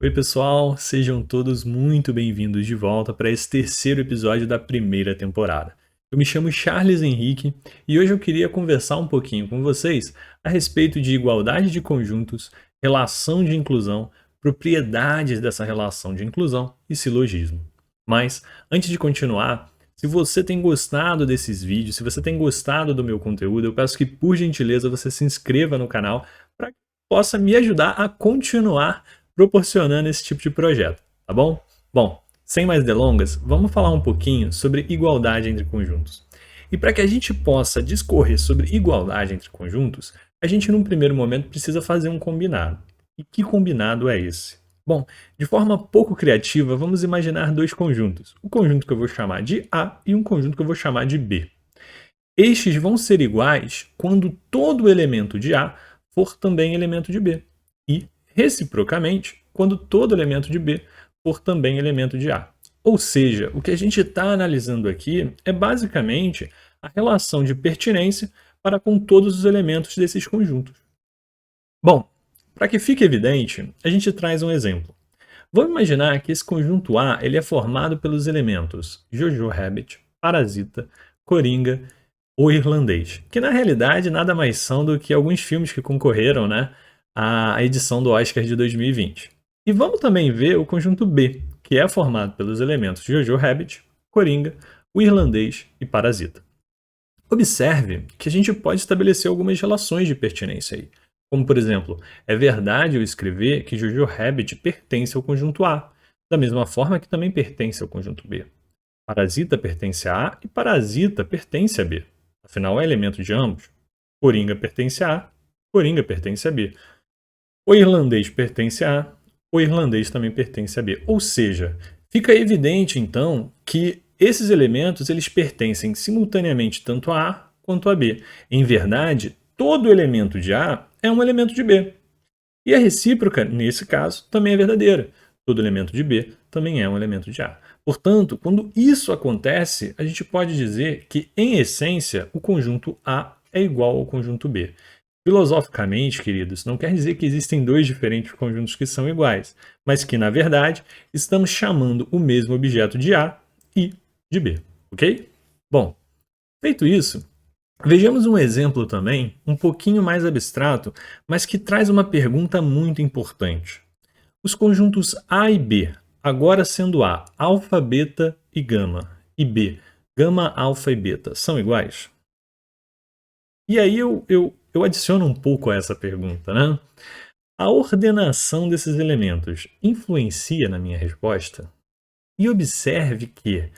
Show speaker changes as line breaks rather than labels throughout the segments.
Oi, pessoal, sejam todos muito bem-vindos de volta para esse terceiro episódio da primeira temporada. Eu me chamo Charles Henrique e hoje eu queria conversar um pouquinho com vocês a respeito de igualdade de conjuntos, relação de inclusão, propriedades dessa relação de inclusão e silogismo. Mas, antes de continuar, se você tem gostado desses vídeos, se você tem gostado do meu conteúdo, eu peço que, por gentileza, você se inscreva no canal para que possa me ajudar a continuar proporcionando esse tipo de projeto, tá bom? Bom, sem mais delongas, vamos falar um pouquinho sobre igualdade entre conjuntos. E para que a gente possa discorrer sobre igualdade entre conjuntos, a gente num primeiro momento precisa fazer um combinado. E que combinado é esse? Bom, de forma pouco criativa, vamos imaginar dois conjuntos. O conjunto que eu vou chamar de A e um conjunto que eu vou chamar de B. Estes vão ser iguais quando todo elemento de A for também elemento de B. E, reciprocamente, quando todo elemento de B for também elemento de A. Ou seja, o que a gente está analisando aqui é basicamente a relação de pertinência para com todos os elementos desses conjuntos. Bom, para que fique evidente, a gente traz um exemplo. Vamos imaginar que esse conjunto A ele é formado pelos elementos Jojo Rabbit, Parasita, Coringa, O Irlandês, que na realidade nada mais são do que alguns filmes que concorreram, né, à edição do Oscar de 2020. E vamos também ver o conjunto B, que é formado pelos elementos Jojo Rabbit, Coringa, O Irlandês e Parasita. Observe que a gente pode estabelecer algumas relações de pertinência aí. Como, por exemplo, é verdade eu escrever que Jojo Rabbit pertence ao conjunto A, da mesma forma que também pertence ao conjunto B. Parasita pertence a A e Parasita pertence a B. Afinal, é elemento de ambos. Coringa pertence a A, Coringa pertence a B. O irlandês pertence a A, o irlandês também pertence a B. Ou seja, fica evidente então que esses elementos eles pertencem simultaneamente tanto a A quanto a B. Em verdade, todo elemento de A é um elemento de B. E a recíproca, nesse caso, também é verdadeira. Todo elemento de B também é um elemento de A. Portanto, quando isso acontece, a gente pode dizer que, em essência, o conjunto A é igual ao conjunto B. Filosoficamente, queridos, não quer dizer que existem dois diferentes conjuntos que são iguais, mas que, na verdade, estamos chamando o mesmo objeto de A e de B, ok? Bom, feito isso, vejamos um exemplo também, um pouquinho mais abstrato, mas que traz uma pergunta muito importante. Os conjuntos A e B, agora sendo A, alfa, beta e gama, e B, gama, alfa e beta, são iguais? E aí eu adiciono um pouco a essa pergunta, né? A ordenação desses elementos influencia na minha resposta? E observe que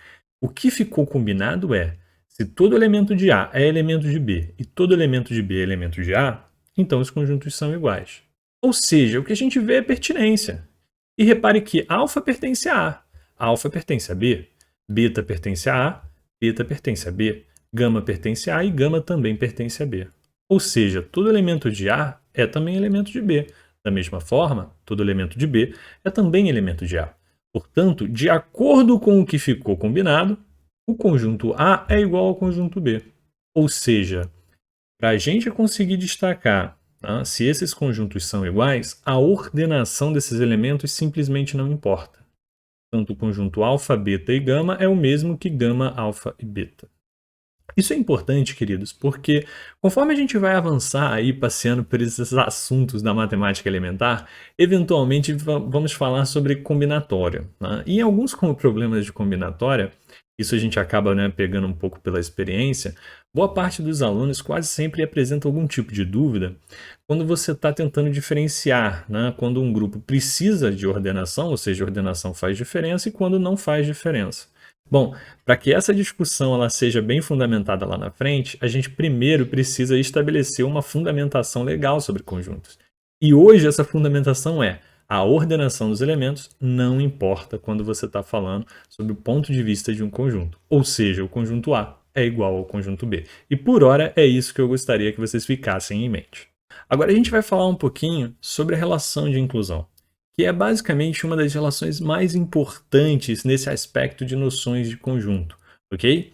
o que ficou combinado é, se todo elemento de A é elemento de B e todo elemento de B é elemento de A, então os conjuntos são iguais. Ou seja, o que a gente vê é pertinência. E repare que alfa pertence a A, alfa pertence a B, beta pertence a A, beta pertence a B, gama pertence a A e gama também pertence a B. Ou seja, todo elemento de A é também elemento de B. Da mesma forma, todo elemento de B é também elemento de A. Portanto, de acordo com o que ficou combinado, o conjunto A é igual ao conjunto B. Ou seja, para a gente conseguir destacar se esses conjuntos são iguais, a ordenação desses elementos simplesmente não importa. Tanto o conjunto alfa, beta e gama é o mesmo que gama, alfa e beta. Isso é importante, queridos, porque conforme a gente vai avançar aí passeando por esses assuntos da matemática elementar, eventualmente vamos falar sobre combinatória. Né? E em alguns problemas de combinatória, isso a gente acaba, né, pegando um pouco pela experiência, boa parte dos alunos quase sempre apresenta algum tipo de dúvida quando você está tentando diferenciar, né, quando um grupo precisa de ordenação, ou seja, ordenação faz diferença, e quando não faz diferença. Bom, para que essa discussão ela seja bem fundamentada lá na frente, a gente primeiro precisa estabelecer uma fundamentação legal sobre conjuntos. E hoje essa fundamentação é a ordenação dos elementos não importa quando você está falando sobre o ponto de vista de um conjunto. Ou seja, o conjunto A é igual ao conjunto B. E por hora é isso que eu gostaria que vocês ficassem em mente. Agora a gente vai falar um pouquinho sobre a relação de inclusão, que é basicamente uma das relações mais importantes nesse aspecto de noções de conjunto, ok?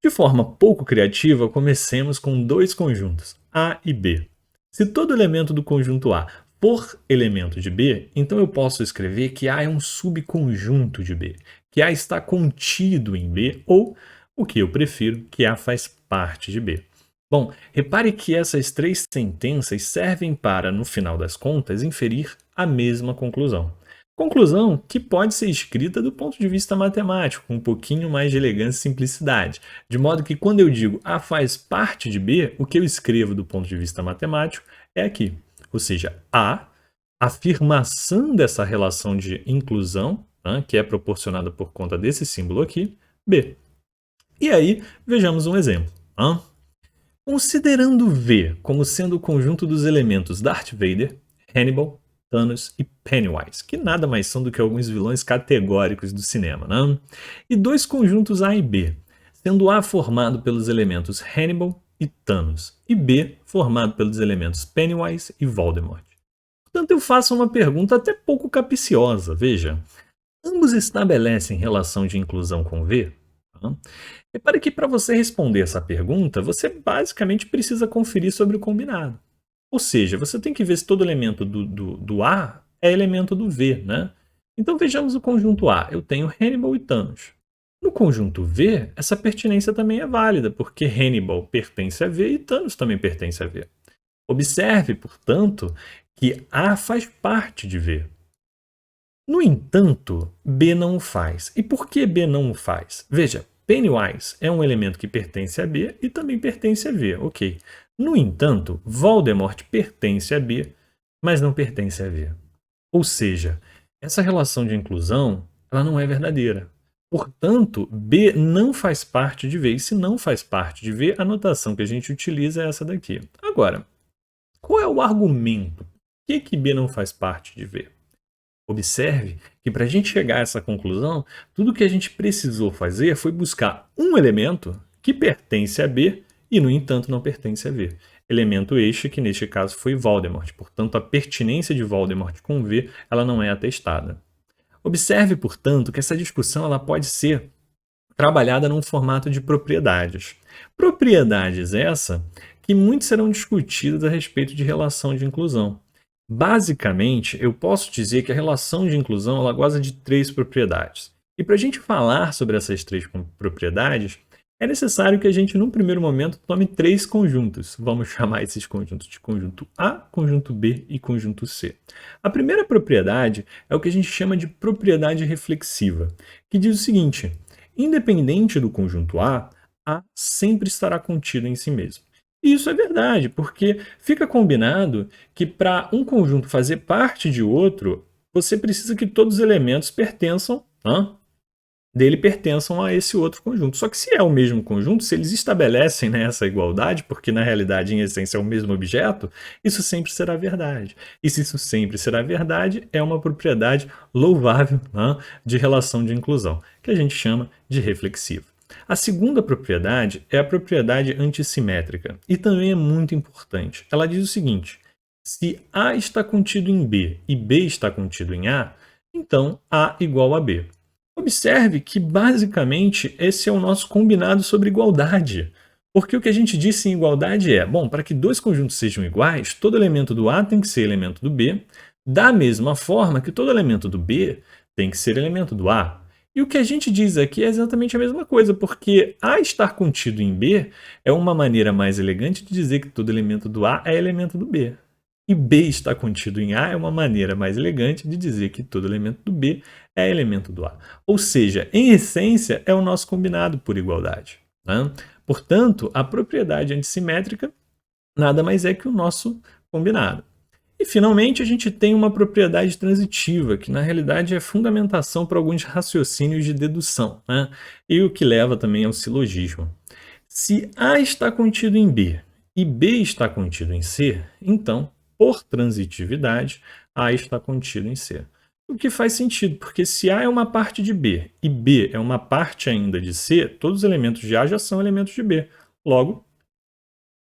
De forma pouco criativa, comecemos com dois conjuntos, A e B. Se todo elemento do conjunto A por elemento de B, então eu posso escrever que A é um subconjunto de B, que A está contido em B, ou, o que eu prefiro, que A faz parte de B. Bom, repare que essas três sentenças servem para, no final das contas, inferir a mesma conclusão. Conclusão que pode ser escrita do ponto de vista matemático, com um pouquinho mais de elegância e simplicidade. De modo que quando eu digo A faz parte de B, o que eu escrevo do ponto de vista matemático é aqui. Ou seja, A, afirmação dessa relação de inclusão, né, que é proporcionada por conta desse símbolo aqui, B. E aí, vejamos um exemplo. Considerando V como sendo o conjunto dos elementos Darth Vader, Hannibal, Thanos e Pennywise, que nada mais são do que alguns vilões categóricos do cinema, né? E dois conjuntos A e B, sendo A formado pelos elementos Hannibal e Thanos, e B formado pelos elementos Pennywise e Voldemort. Portanto, eu faço uma pergunta até pouco capciosa, veja. Ambos estabelecem relação de inclusão com V? Repare que para você responder essa pergunta, você basicamente precisa conferir sobre o combinado. Ou seja, você tem que ver se todo elemento do A é elemento do V, né? Então vejamos o conjunto A. Eu tenho Hannibal e Thanos. No conjunto V, essa pertinência também é válida, porque Hannibal pertence a V e Thanos também pertence a V. Observe, portanto, que A faz parte de V. No entanto, B não o faz. E por que B não o faz? Veja, Pennywise é um elemento que pertence a B e também pertence a V, ok. No entanto, Voldemort pertence a B, mas não pertence a V. Ou seja, essa relação de inclusão ela não é verdadeira. Portanto, B não faz parte de V. E se não faz parte de V, a notação que a gente utiliza é essa daqui. Agora, qual é o argumento? Por que B não faz parte de V? Observe que para a gente chegar a essa conclusão, tudo que a gente precisou fazer foi buscar um elemento que pertence a B e, no entanto, não pertence a V. Elemento este que, neste caso, foi Voldemort. Portanto, a pertinência de Voldemort com V ela não é atestada. Observe, portanto, que essa discussão ela pode ser trabalhada num formato de propriedades. Propriedades essa que muito serão discutidas a respeito de relação de inclusão. Basicamente, eu posso dizer que a relação de inclusão ela goza de três propriedades. E para a gente falar sobre essas três propriedades, é necessário que a gente, num primeiro momento, tome três conjuntos. Vamos chamar esses conjuntos de conjunto A, conjunto B e conjunto C. A primeira propriedade é o que a gente chama de propriedade reflexiva, que diz o seguinte: independente do conjunto A sempre estará contido em si mesmo. E isso é verdade, porque fica combinado que para um conjunto fazer parte de outro, você precisa que todos os elementos dele pertençam a esse outro conjunto. Só que se é o mesmo conjunto, se eles estabelecem, né, essa igualdade, porque na realidade, em essência, é o mesmo objeto, isso sempre será verdade. E se isso sempre será verdade, é uma propriedade louvável, de relação de inclusão, que a gente chama de reflexiva. A segunda propriedade é a propriedade antissimétrica e também é muito importante. Ela diz o seguinte: se A está contido em B e B está contido em A, então A igual a B. Observe que basicamente esse é o nosso combinado sobre igualdade. Porque o que a gente disse em igualdade é, bom, para que dois conjuntos sejam iguais, todo elemento do A tem que ser elemento do B, da mesma forma que todo elemento do B tem que ser elemento do A. E o que a gente diz aqui é exatamente a mesma coisa, porque A estar contido em B é uma maneira mais elegante de dizer que todo elemento do A é elemento do B. E B estar contido em A é uma maneira mais elegante de dizer que todo elemento do B é elemento do A. Ou seja, em essência, é o nosso combinado por igualdade. Portanto, a propriedade antissimétrica nada mais é que o nosso combinado. E, finalmente, a gente tem uma propriedade transitiva, que na realidade é fundamentação para alguns raciocínios de dedução, e o que leva também ao silogismo. Se A está contido em B e B está contido em C, então, por transitividade, A está contido em C. O que faz sentido, porque se A é uma parte de B e B é uma parte ainda de C, todos os elementos de A já são elementos de B. Logo,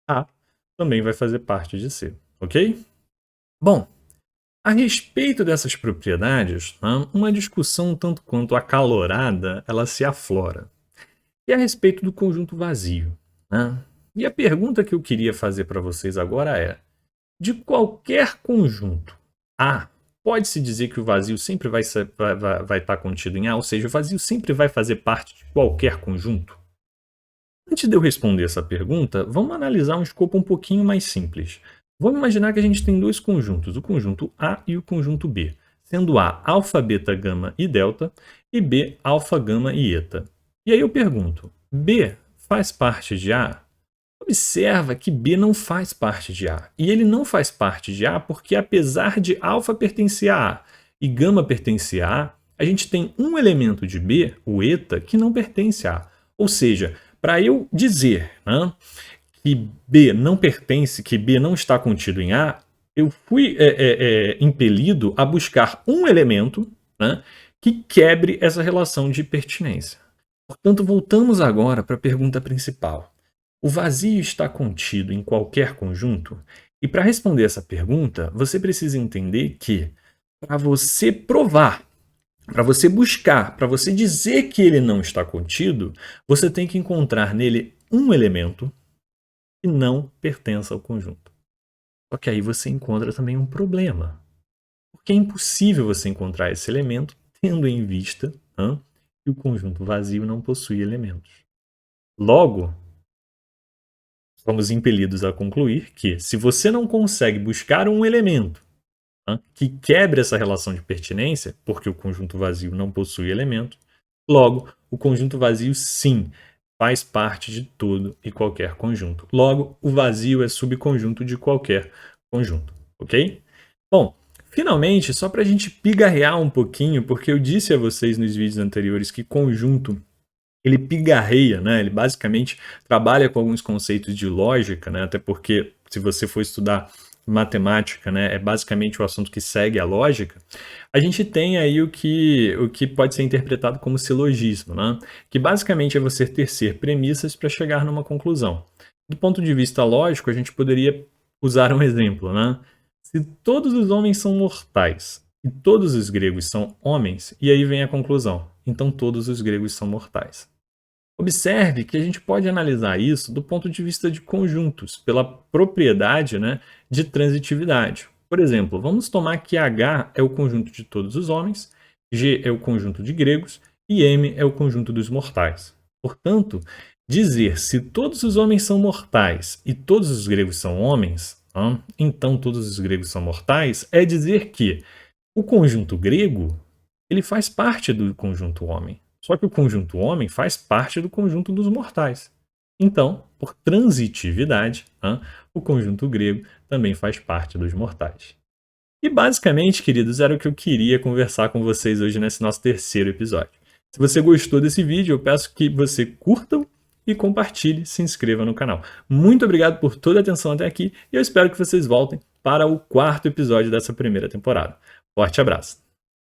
A também vai fazer parte de C, ok? Bom, a respeito dessas propriedades, uma discussão um tanto quanto acalorada ela se aflora. E a respeito do conjunto vazio. E a pergunta que eu queria fazer para vocês agora é: de qualquer conjunto A, pode-se dizer que o vazio sempre vai estar contido em A, ou seja, o vazio sempre vai fazer parte de qualquer conjunto? Antes de eu responder essa pergunta, vamos analisar um escopo um pouquinho mais simples. Vamos imaginar que a gente tem dois conjuntos, o conjunto A e o conjunto B, sendo A alfa, beta, gama e delta e B alfa, gama e eta. E aí eu pergunto, B faz parte de A? Observa que B não faz parte de A. E ele não faz parte de A porque, apesar de alfa pertencer a A e gama pertencer a A gente tem um elemento de B, o eta, que não pertence a A. Ou seja, para eu dizer, né, que B não pertence, que B não está contido em A, eu fui impelido a buscar um elemento, né, que quebre essa relação de pertinência. Portanto, voltamos agora para a pergunta principal. O vazio está contido em qualquer conjunto? E para responder essa pergunta, você precisa entender que, para você provar, para você buscar, para você dizer que ele não está contido, você tem que encontrar nele um elemento que não pertença ao conjunto. Só que aí você encontra também um problema. Porque é impossível você encontrar esse elemento tendo em vista que o conjunto vazio não possui elementos. Logo, somos impelidos a concluir que, se você não consegue buscar um elemento que quebre essa relação de pertinência, porque o conjunto vazio não possui elemento, logo, o conjunto vazio, sim, faz parte de todo e qualquer conjunto. Logo, o vazio é subconjunto de qualquer conjunto, ok? Bom, finalmente, só para a gente pigarrear um pouquinho, porque eu disse a vocês nos vídeos anteriores que conjunto ele pigarreia, né? Ele basicamente trabalha com alguns conceitos de lógica, né? Até porque, se você for estudar matemática, né, é basicamente o assunto que segue a lógica. A gente tem aí o que pode ser interpretado como silogismo, né? Que basicamente é você tecer premissas para chegar numa conclusão. Do ponto de vista lógico, a gente poderia usar um exemplo, né? Se todos os homens são mortais e todos os gregos são homens, e aí vem a conclusão. Então todos os gregos são mortais. Observe que a gente pode analisar isso do ponto de vista de conjuntos, pela propriedade, né, de transitividade. Por exemplo, vamos tomar que H é o conjunto de todos os homens, G é o conjunto de gregos e M é o conjunto dos mortais. Portanto, dizer se todos os homens são mortais e todos os gregos são homens, então todos os gregos são mortais, é dizer que o conjunto grego ele faz parte do conjunto homem. Só que o conjunto homem faz parte do conjunto dos mortais. Então, por transitividade, o conjunto grego também faz parte dos mortais. E basicamente, queridos, era o que eu queria conversar com vocês hoje nesse nosso terceiro episódio. Se você gostou desse vídeo, eu peço que você curta e compartilhe, se inscreva no canal. Muito obrigado por toda a atenção até aqui e eu espero que vocês voltem para o quarto episódio dessa primeira temporada. Forte abraço!